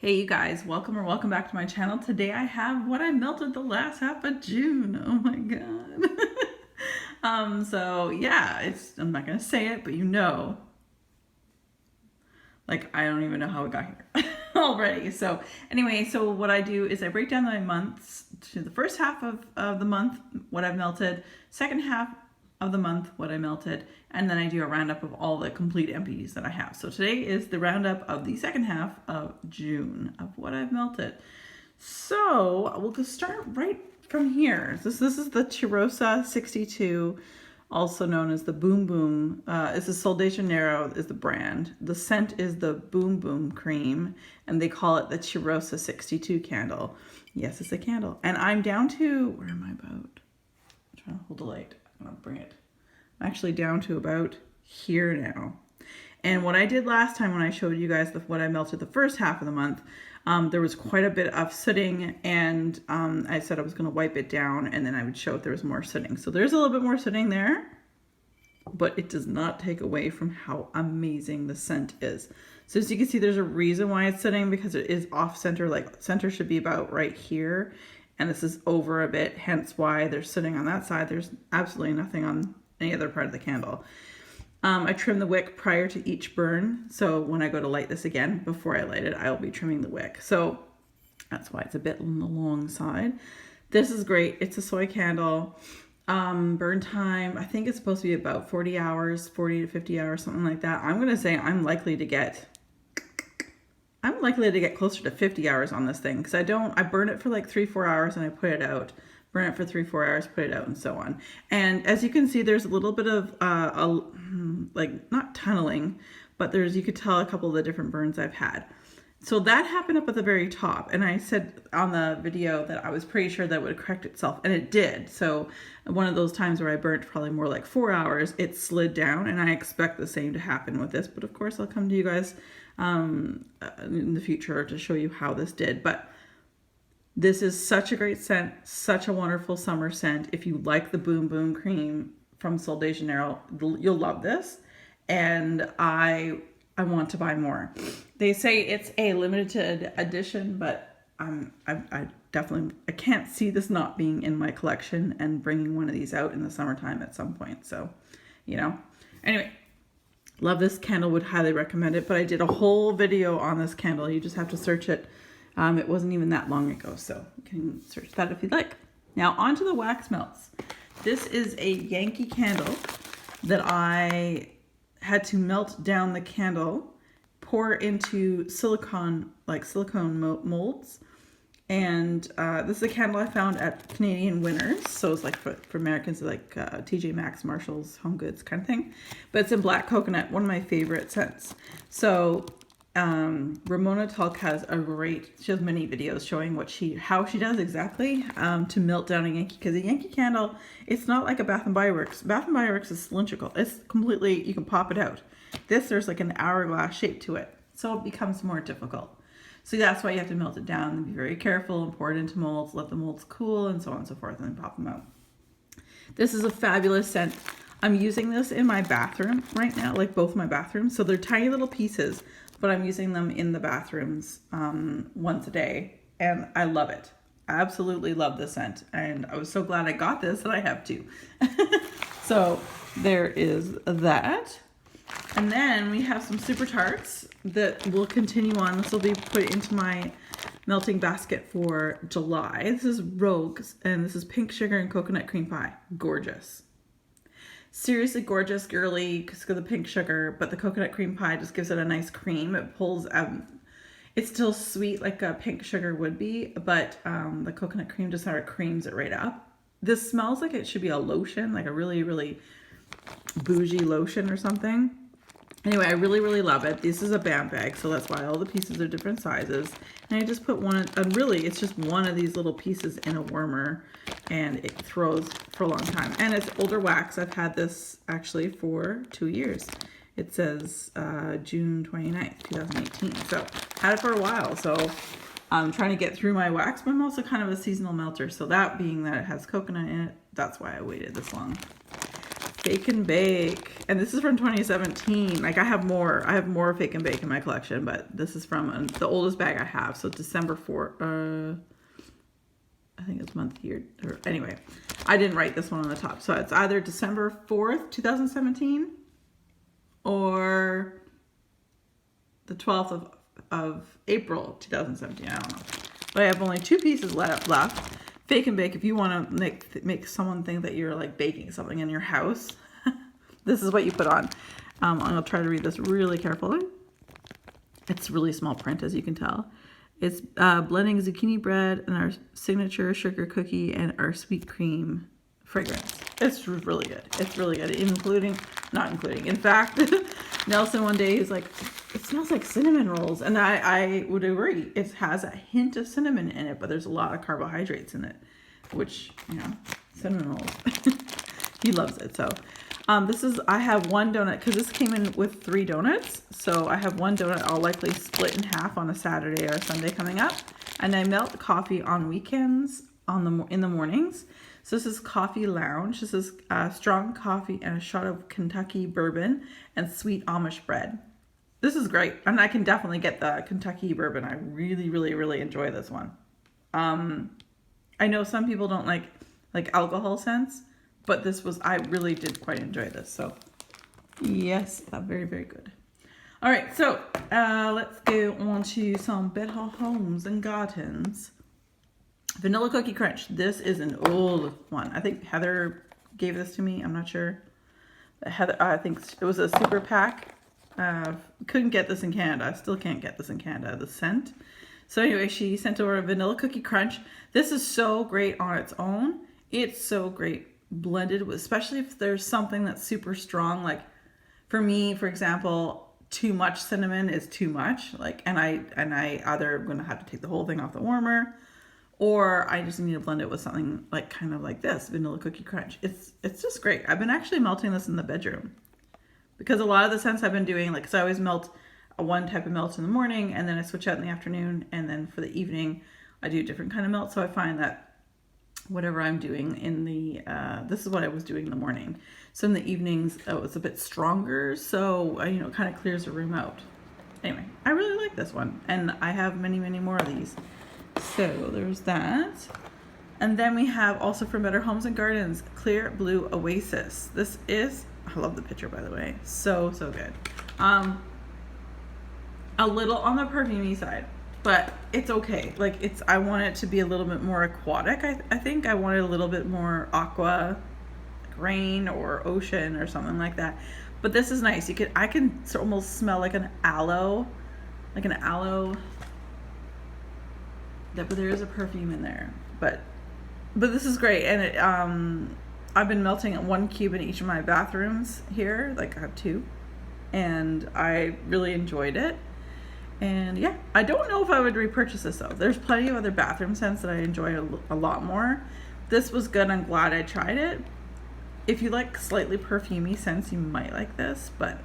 Hey you guys, welcome back to my channel. Today I have what I melted the last half of June. Oh my god. So yeah, I'm not gonna say it, but like I don't even know how we got here already. So anyway, so what I do is I break down my months to the first half of the month, what I've melted, second half of the month, what I melted, and then I do a roundup of all the complete empties that I have. So today is the roundup of the second half of June of what I've melted. So we'll just start right from here. This is the Chirosa 62, also known as the Boom Boom. It's the Sol de Janeiro is the brand. The scent is the Boom Boom Cream, and they call it the Chirosa 62 candle. Yes, it's a candle. And I'm down to, where am I about? I'm trying to hold the light. I'm gonna bring it. I'm actually down to about here now. And what I did last time when I showed you guys what I melted the first half of the month, there was quite a bit of sooting, and I said I was going to wipe it down and then I would show if there was more sooting. So there's a little bit more sooting there, but it does not take away from how amazing the scent is. So as you can see, there's a reason why it's sitting, because it is off center. Like center should be about right here, and this is over a bit, hence why they're sitting on that side. There's absolutely nothing on any other part of the candle. I trim the wick prior to each burn, so when I go to light this again, before I light it, I'll be trimming the wick. So that's why it's a bit on the long side. This is great. It's a soy candle. Burn time, I think it's supposed to be about 40 hours, 40 to 50 hours, something like that. I'm gonna say I'm likely to get closer to 50 hours on this thing, because I burn it for like 3-4 hours and I put it out. Burn it for 3-4 hours, put it out, and so on. And as you can see, there's a little bit of like not tunneling, but you could tell a couple of the different burns I've had. So that happened up at the very top, and I said on the video that I was pretty sure that it would correct itself, and it did. So one of those times where I burnt probably more like 4 hours, it slid down, and I expect the same to happen with this. But of course, I'll come to you guys in the future to show you how this did. But this is such a great scent, such a wonderful summer scent. If you like the Boom Boom Cream from Sol de Janeiro, you'll love this. And I want to buy more. They say it's a limited edition, but I definitely can't see this not being in my collection and bringing one of these out in the summertime at some point. So, anyway, love this candle, would highly recommend it. But I did a whole video on this candle. You just have to search it. It wasn't even that long ago, so you can search that if you'd like. Now on to the wax melts. This is a Yankee Candle that I had to melt down the candle, pour into silicone molds. And this is a candle I found at Canadian Winners. So it's like for Americans, like TJ Maxx, Marshalls, Home Goods kind of thing. But it's in black coconut, one of my favorite scents. So Ramona Tulk she has many videos showing how she does exactly to melt down a Yankee, because a Yankee candle, it's not like a Bath and Body Works. Bath and Body Works is cylindrical. It's completely, you can pop it out. There's like an hourglass shape to it, so it becomes more difficult. So that's why you have to melt it down and be very careful and pour it into molds, let the molds cool, and so on and so forth, and then pop them out. This is a fabulous scent. I'm using this in my bathroom right now, like both my bathrooms. So they're tiny little pieces, but I'm using them in the bathrooms once a day, and I love it. I absolutely love the scent, and I was so glad I got this that I have two. So there is that. And then we have some super tarts that will continue on. This will be put into my melting basket for July. This is Rogues, and this is pink sugar and coconut cream pie. Gorgeous. Seriously gorgeous, girly, because of the pink sugar, but the coconut cream pie just gives it a nice cream. It pulls it's still sweet like a pink sugar would be, but the coconut cream just sort of creams it right up. This smells like it should be a lotion, like a really, really bougie lotion or something. Anyway, I really, really love it. This is a band bag, so that's why all the pieces are different sizes. And I just put one, really, it's just one of these little pieces in a warmer, and it throws for a long time. And it's older wax. I've had this actually for 2 years. It says June 29th, 2018. So had it for a while. So I'm trying to get through my wax, but I'm also kind of a seasonal melter. So that being that it has coconut in it, that's why I waited this long. Bake and Bake. And this is from 2017. Like I have more Fake and Bake in my collection, but this is from the oldest bag I have. So December 4th, I think it's month, year, or anyway, I didn't write this one on the top. So it's either December 4th, 2017 or the 12th of April, 2017. I don't know. But I have only 2 pieces left. Fake and Bake, if you want to make someone think that you're like baking something in your house, this is what you put on. I'll try to read this really carefully. It's really small print, as you can tell. It's blending zucchini bread and our signature sugar cookie and our sweet cream fragrance. It's really good. It's really good, not including. In fact, Nelson one day, he's like, it smells like cinnamon rolls. And I would agree. It has a hint of cinnamon in it, but there's a lot of carbohydrates in it, which, you know, cinnamon rolls. He loves it. So I have 1 donut, because this came in with 3 donuts. So I have 1 donut I'll likely split in half on a Saturday or a Sunday coming up. And I melt coffee on weekends in the mornings. So this is Coffee Lounge. This is strong coffee and a shot of Kentucky bourbon and sweet Amish bread. This is great. And I can definitely get the Kentucky bourbon. I really, really, really enjoy this one. I know some people don't like alcohol scents, but I really did quite enjoy this. So yes, very, very good. All right, so let's go on to some Better Homes and Gardens. Vanilla Cookie Crunch. This is an old one. I think Heather gave this to me. I'm not sure. Heather, I think it was a super pack. Couldn't get this in Canada. I still can't get this in Canada, the scent. So anyway, she sent over a Vanilla Cookie Crunch. This is so great on its own. It's so great blended with, especially if there's something that's super strong. Like for me, for example, too much cinnamon is too much. Like, and I either am going to have to take the whole thing off the warmer, or I just need to blend it with something like kind of like this Vanilla Cookie Crunch. It's just great. I've been actually melting this in the bedroom because a lot of the scents I've been doing, like, cause I always melt one type of melt in the morning and then I switch out in the afternoon, and then for the evening I do a different kind of melt. So I find that whatever I'm doing in the this is what I was doing in the morning. So in the evenings it's a bit stronger, so it kind of clears the room out. Anyway, I really like this one, and I have many more of these. So there's that. And then we have also from Better Homes and Gardens, Clear Blue Oasis. This is, I love the picture, by the way. So good. A little on the perfumey side, but it's okay. Like I want it to be a little bit more aquatic. I think I want it a little bit more aqua, like rain or ocean or something like that. But this is nice. I can almost smell like an aloe, but there is a perfume in there. But this is great, and I've been melting 1 cube in each of my bathrooms here. Like I have 2, and I really enjoyed it. And yeah, I don't know if I would repurchase this though. There's plenty of other bathroom scents that I enjoy a lot more. This was good. I'm glad I tried it. If you like slightly perfumey scents, you might like this. But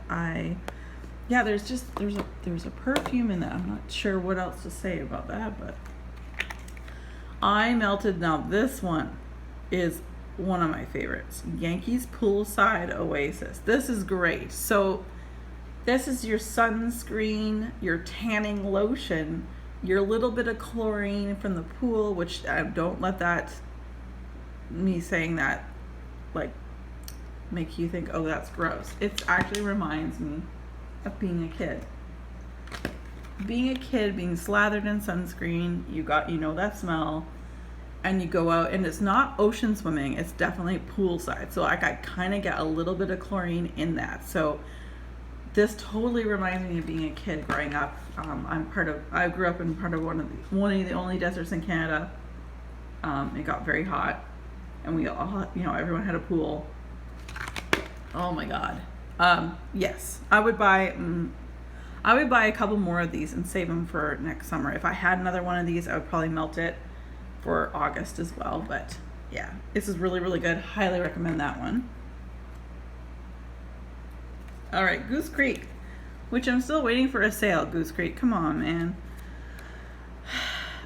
there's a perfume in that. I'm not sure what else to say about that, but I melted. Now this one is one of my favorites. Yankees Poolside Oasis. This is great. So this is your sunscreen, your tanning lotion, your little bit of chlorine from the pool, which don't let me saying that like make you think, oh, that's gross. It actually reminds me of being a kid. Being a kid, being slathered in sunscreen, that smell, and you go out, and it's not ocean swimming, it's definitely poolside. So I kind of get a little bit of chlorine in that. So this totally reminds me of being a kid growing up. I grew up in part of one of the only deserts in Canada. It got very hot, and we all, everyone had a pool. Oh my God. Yes, I would buy a couple more of these and save them for next summer. If I had another one of these, I would probably melt it for August as well. But yeah, this is really, really good. Highly recommend that one. All right, Goose Creek, which I'm still waiting for a sale. Goose Creek, come on, man.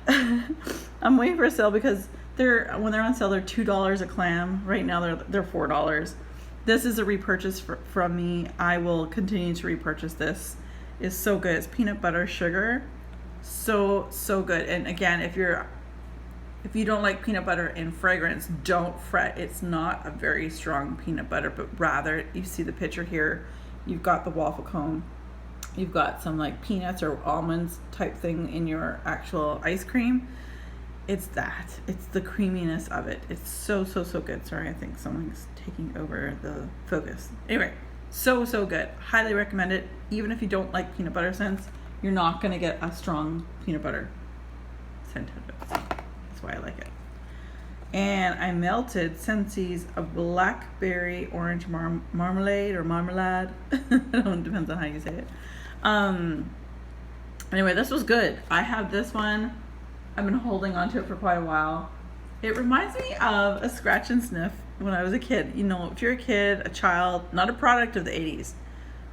I'm waiting for a sale because when they're on sale, they're $2 a clam. Right now they're $4. This is a repurchase from me. I will continue to repurchase this. It's so good. It's peanut butter sugar. So good. And again, if you don't like peanut butter in fragrance, don't fret. It's not a very strong peanut butter, but rather, you see the picture here, you've got the waffle cone, you've got some like peanuts or almonds type thing in your actual ice cream. It's the creaminess of it. It's so good. Sorry, I think someone's taking over the focus. Anyway, so good. Highly recommend it. Even if you don't like peanut butter scents, you're not going to get a strong peanut butter scent out of it. That's why I like it. And I melted Scentsy's a blackberry orange marmalade or marmalade. I don't know, it depends on how you say it. Anyway, this was good. I have this one. I've been holding on to it for quite a while. It reminds me of a scratch and sniff when I was a kid. You know, if you're a kid, a child, not a product of the 80s,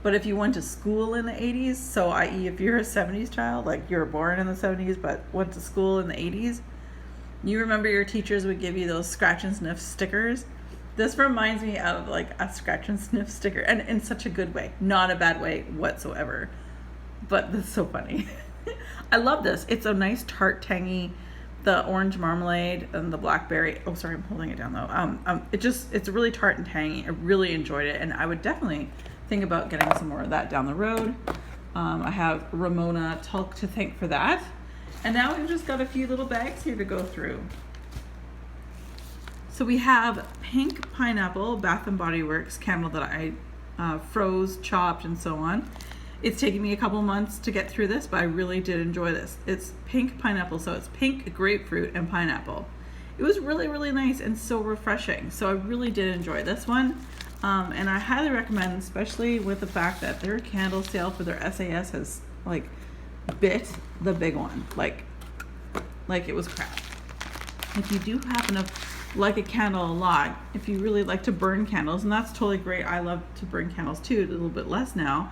but if you went to school in the 80s, so i.e. if you're a 70s child, like you were born in the 70s but went to school in the 80s, you remember your teachers would give you those scratch and sniff stickers. This reminds me of like a scratch and sniff sticker, and in such a good way, not a bad way whatsoever. But this is so funny. I love this. It's a nice tart, tangy, the orange marmalade and the blackberry. Oh, sorry, I'm holding it down though. It's really tart and tangy. I really enjoyed it, and I would definitely think about getting some more of that down the road. I have Ramona Tulk to thank for that. And now we've just got a few little bags here to go through. So we have Pink Pineapple Bath and Body Works candle that I froze, chopped, and so on. It's taken me a couple months to get through this, but I really did enjoy this. It's pink pineapple, so it's pink grapefruit and pineapple. It was really nice and so refreshing. So I really did enjoy this one. And I highly recommend, especially with the fact that their candle sale for their SAS has like bit the big one. Like it was crap. If you do happen to like a candle a lot, if you really like to burn candles, and that's totally great. I love to burn candles too, a little bit less now.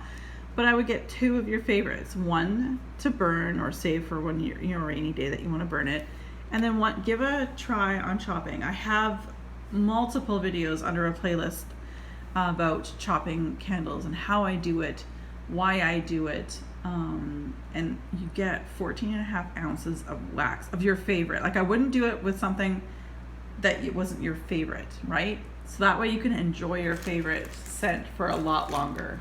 But I would get two of your favorites. One to burn or save for when you're a rainy day that you want to burn it. And then give a try on chopping. I have multiple videos under a playlist about chopping candles and how I do it, why I do it. And you get 14.5 ounces of wax of your favorite. Like I wouldn't do it with something that it wasn't your favorite, right? So that way you can enjoy your favorite scent for a lot longer.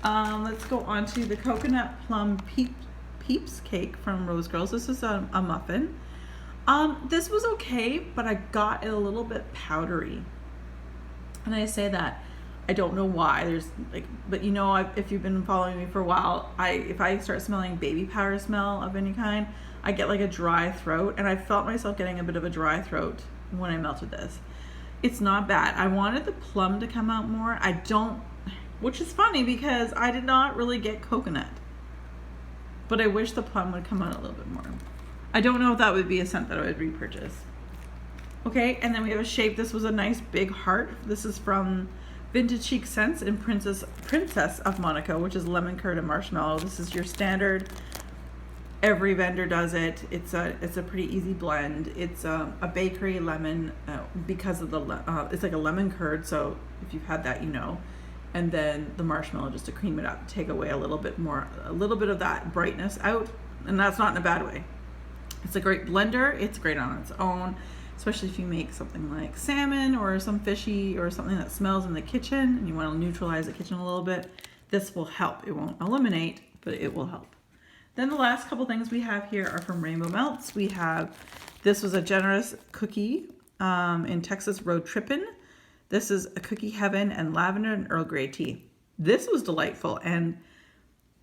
Let's go on to the coconut plum peeps cake from Rose Girls. This is a muffin. This was okay, but I got it a little bit powdery. And I say that, I don't know why. But you know, if you've been following me for a while, if I start smelling baby powder smell of any kind, I get like a dry throat, and I felt myself getting a bit of a dry throat when I melted this. It's not bad. I wanted the plum to come out more. Which is funny because I did not really get coconut, but I wish the plum would come out a little bit more. I don't know if that would be a scent that I would repurchase. Okay, and then we have a shape. This was a nice big heart. This is from Vintage Chic Scents in Princess of Monaco, which is lemon curd and marshmallow. This is your standard. Every vendor does it. It's a pretty easy blend. It's a bakery lemon because of it's like a lemon curd. So if you've had that, you know. And then the marshmallow just to cream it up, take away a little bit of that brightness out, and that's not in a bad way. It's a great blender. It's great on its own, especially if you make something like salmon or some fishy or something that smells in the kitchen and you want to neutralize the kitchen a little bit. This will help. It won't eliminate, but it will help. Then the last couple things we have here are from Rainbow Melts. This was a generous cookie in Texas Road Trippin'. This is a Cookie Heaven and Lavender and Earl Grey tea. This was delightful, and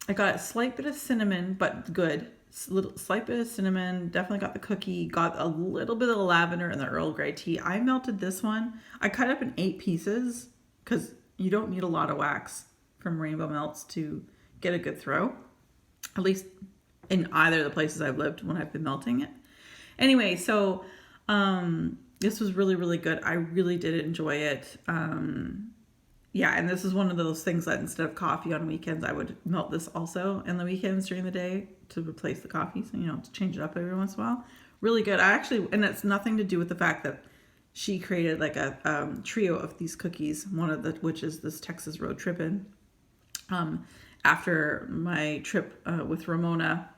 I got a slight bit of cinnamon, but good. Slight bit of cinnamon, definitely got the cookie, got a little bit of the lavender and the Earl Grey tea. I melted this one. I cut up in 8 pieces because you don't need a lot of wax from Rainbow Melts to get a good throw. At least in either of the places I've lived when I've been melting it. Anyway, so this was really good. I really did enjoy it. Yeah, and this is one of those things that instead of coffee on weekends, I would melt this also in the weekends during the day to replace the coffee. So, to change it up every once in a while. Really good. And it's nothing to do with the fact that she created like a trio of these cookies, one of which is this Texas road trippin'. After my trip with Ramona,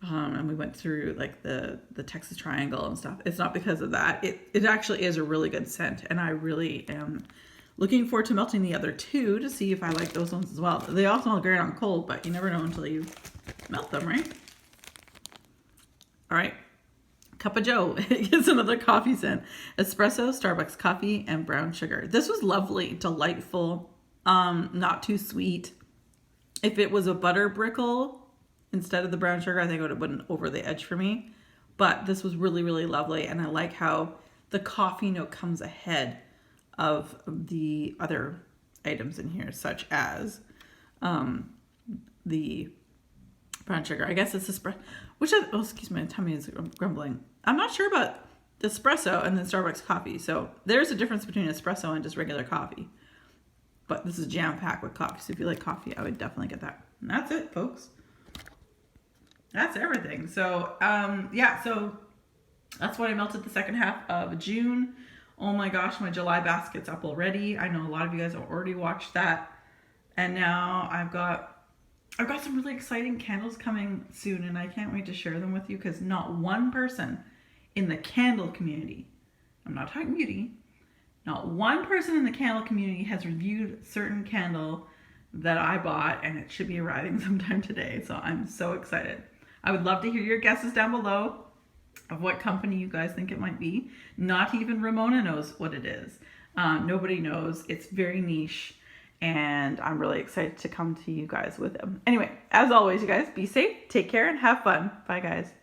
and we went through like the Texas Triangle and stuff. It's not because of that. It actually is a really good scent, and I really am looking forward to melting the other two to see if I like those ones as well. They all smell great on cold, but you never know until you melt them, right? All right. Cup of Joe. It gets another coffee scent. Espresso, Starbucks coffee, and brown sugar. This was lovely, delightful, not too sweet. If it was a butter brickle instead of the brown sugar, I think it would have been over the edge for me. But this was really, really lovely, and I like how the coffee note comes ahead of the other items in here, such as the brown sugar. I guess it's espresso, oh, excuse me, my tummy is grumbling. I'm not sure about the espresso and then Starbucks coffee. So there's a difference between espresso and just regular coffee. But this is jam-packed with coffee. So if you like coffee, I would definitely get that. And that's it, folks. That's everything. So, yeah, so that's what I melted the second half of June. Oh my gosh, my July basket's up already. I know a lot of you guys have already watched that. And now I've got some really exciting candles coming soon, and I can't wait to share them with you, because not one person in the candle community, I'm not talking beauty, not one person in the candle community has reviewed a certain candle that I bought, and it should be arriving sometime today. So I'm so excited. I would love to hear your guesses down below of what company you guys think it might be. Not even Ramona knows what it is. Nobody knows. It's very niche, and I'm really excited to come to you guys with them. Anyway, as always, you guys, be safe, take care, and have fun. Bye, guys.